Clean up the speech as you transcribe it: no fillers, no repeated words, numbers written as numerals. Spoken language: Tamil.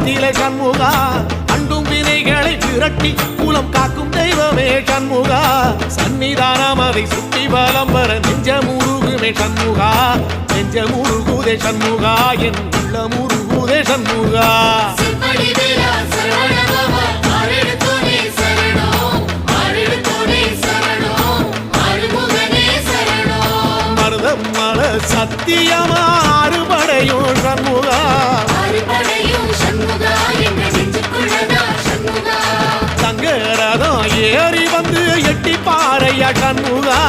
நிலை சண்முகா அண்டும் வினைகளை விரட்டி குலம் காக்கும் தெய்வமே சண்முகா சன்னிதானம் அதை சுற்றி பலம் வர நெஞ்சமுருகுமே சண்முகா நெஞ்சமுருகுதே சண்முகா என் உள்ளமுருகுதே சண்முகா மருதமல சத்தியமா அறுபடையும் சண்முகா தங்கரதம் ஏறி வந்து எட்டி பாறையா சண்முகா